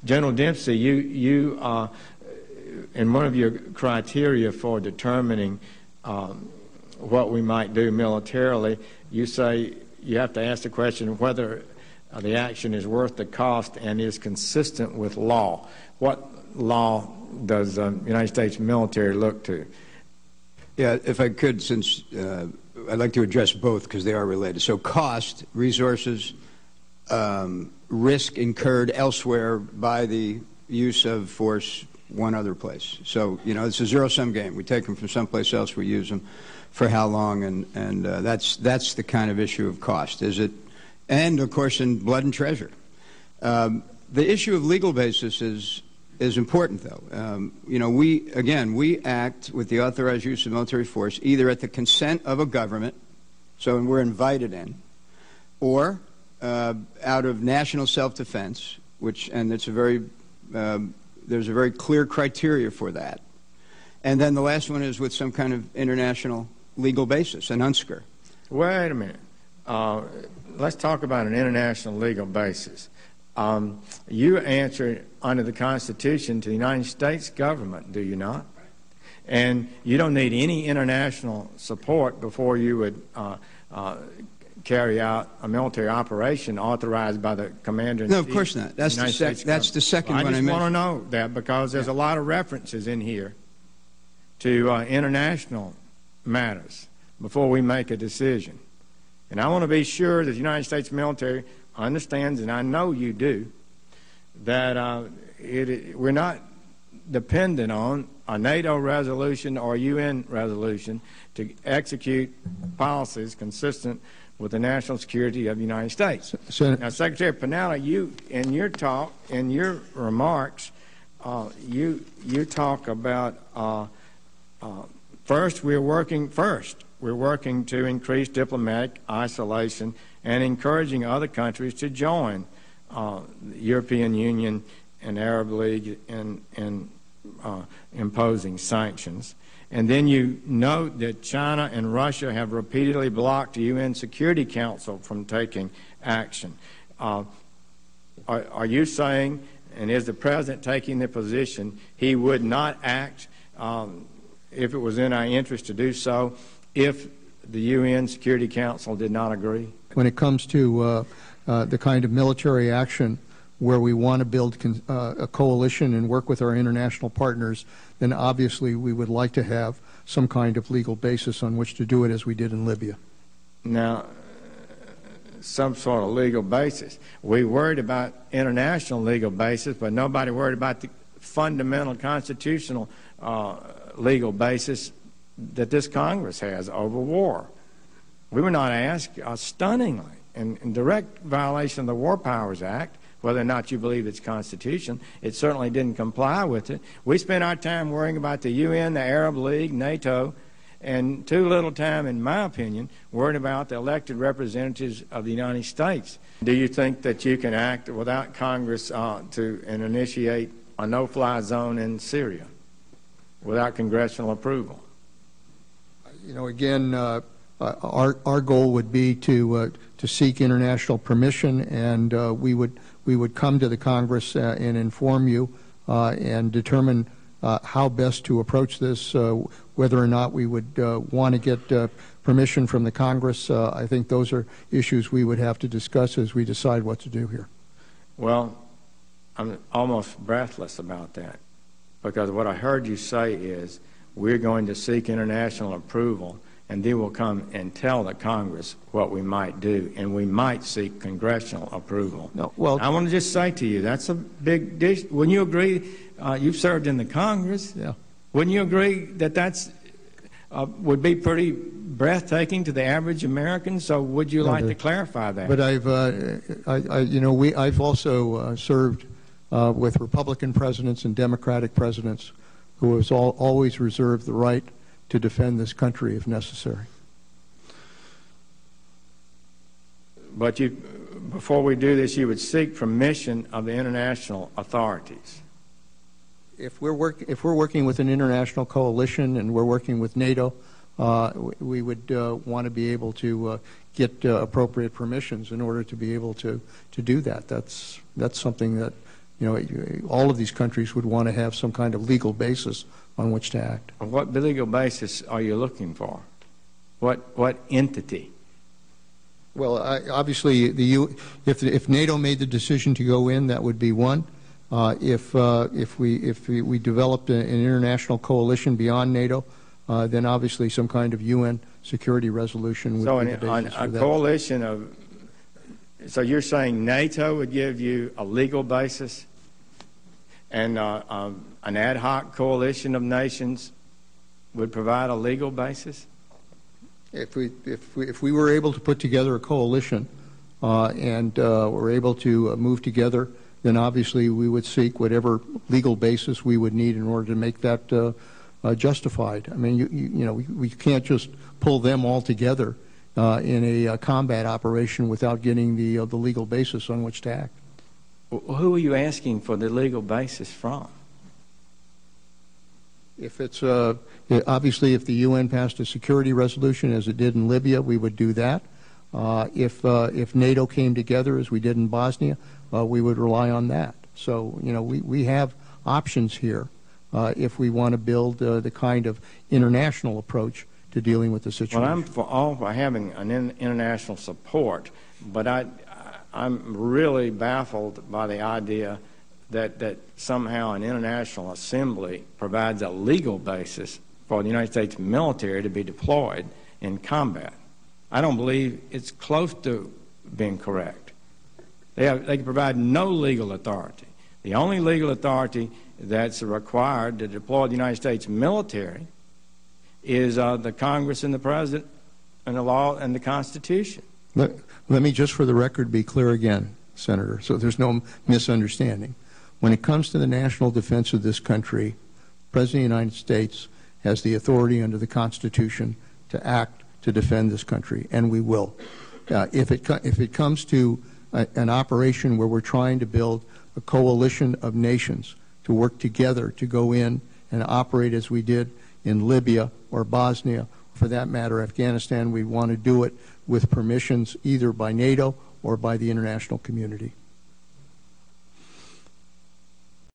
General Dempsey, in one of your criteria for determining what we might do militarily, you say you have to ask the question whether the action is worth the cost and is consistent with law. What law does the United States military look to? Yeah, if I could, since I'd like to address both because they are related. So cost, resources, risk incurred elsewhere by the use of force one other place. So, you know, it's a zero-sum game. We take them from someplace else, we use them for how long, and that's the kind of issue of cost. Is it, and of course in blood and treasure. The issue of legal basis is important, though. You know, we act with the authorized use of military force either at the consent of a government, so we're invited in, or out of national self-defense, and it's a very there's a very clear criteria for that. And then the last one is with some kind of international legal basis, an UNSCR. Wait a minute. Let's talk about an international legal basis. You answer under the Constitution to the United States government, do you not? And you don't need any international support before you would carry out a military operation authorized by the commander-in-chief. No, of course not. That's the second one I mentioned. I just want to know that because there's a lot of references in here to international matters before we make a decision. And I want to be sure that the United States military understands, and I know you do, that we're not dependent on a NATO resolution or UN resolution to execute policies consistent with the national security of the United States. Now, Secretary Pinella, you in your talk, in your remarks, you talk about first we're working to increase diplomatic isolation and encouraging other countries to join the European Union and Arab League in imposing sanctions. And then you note that China and Russia have repeatedly blocked the UN Security Council from taking action. Are you saying, and is the President taking the position, he would not act if it was in our interest to do so if the UN Security Council did not agree? When it comes to the kind of military action where we want to build a coalition and work with our international partners, then obviously we would like to have some kind of legal basis on which to do it, as we did in Libya. Now, some sort of legal basis. We worried about international legal basis, but nobody worried about the fundamental constitutional legal basis that this Congress has over war. We were not asked, stunningly, in direct violation of the War Powers Act, whether or not you believe it's constitutional. It certainly didn't comply with it. We spent our time worrying about the UN, the Arab League, NATO, and too little time, in my opinion, worrying about the elected representatives of the United States. Do you think that you can act without Congress and initiate a no-fly zone in Syria without congressional approval? You know, again, our goal would be to seek international permission, and we would come to the Congress and inform you and determine how best to approach this, whether or not we would want to get permission from the Congress. I think those are issues we would have to discuss as we decide what to do here. Well, I'm almost breathless about that, because what I heard you say is we're going to seek international approval, and then we'll come and tell the Congress what we might do, and we might seek congressional approval. No, well, I want to just say to you, that's a big dish. Wouldn't you agree? You've served in the Congress. Yeah. Wouldn't you agree that that's would be pretty breathtaking to the average American? So would you like to clarify that? But I've also served with Republican presidents and Democratic presidents who has always reserved the right to defend this country if necessary. But before we do this, you would seek permission of the international authorities. If we're working with an international coalition and we're working with NATO, we would want to be able to get appropriate permissions in order to be able to do that. That's something that all of these countries would want to have some kind of legal basis on which to act. What legal basis are you looking for? What entity? Well, obviously, if NATO made the decision to go in, that would be one. If we developed an international coalition beyond NATO, then obviously some kind of UN security resolution would be the basis for that. Coalition of. So you're saying NATO would give you a legal basis, and an ad hoc coalition of nations would provide a legal basis? If we were able to put together a coalition and were able to move together, then obviously we would seek whatever legal basis we would need in order to make that justified. I mean, we can't just pull them all together in a combat operation without getting the legal basis on which to act. Who are you asking for the legal basis from? If it's obviously, if the UN passed a security resolution as it did in Libya, we would do that. If NATO came together as we did in Bosnia, we would rely on that. So we have options here if we want to build the kind of international approach to dealing with the situation. Well, I'm for having an international support, but I'm really baffled by the idea that somehow an international assembly provides a legal basis for the United States military to be deployed in combat. I don't believe it's close to being correct. They can provide no legal authority. The only legal authority that's required to deploy the United States military is the Congress and the President and the law and the Constitution. Let me just for the record be clear again, Senator, so there's no misunderstanding. When it comes to the national defense of this country, the President of the United States has the authority under the Constitution to act to defend this country, and we will. If it comes to an operation where we're trying to build a coalition of nations to work together to go in and operate as we did in Libya or Bosnia, for that matter, Afghanistan, we want to do it with permissions either by NATO or by the international community.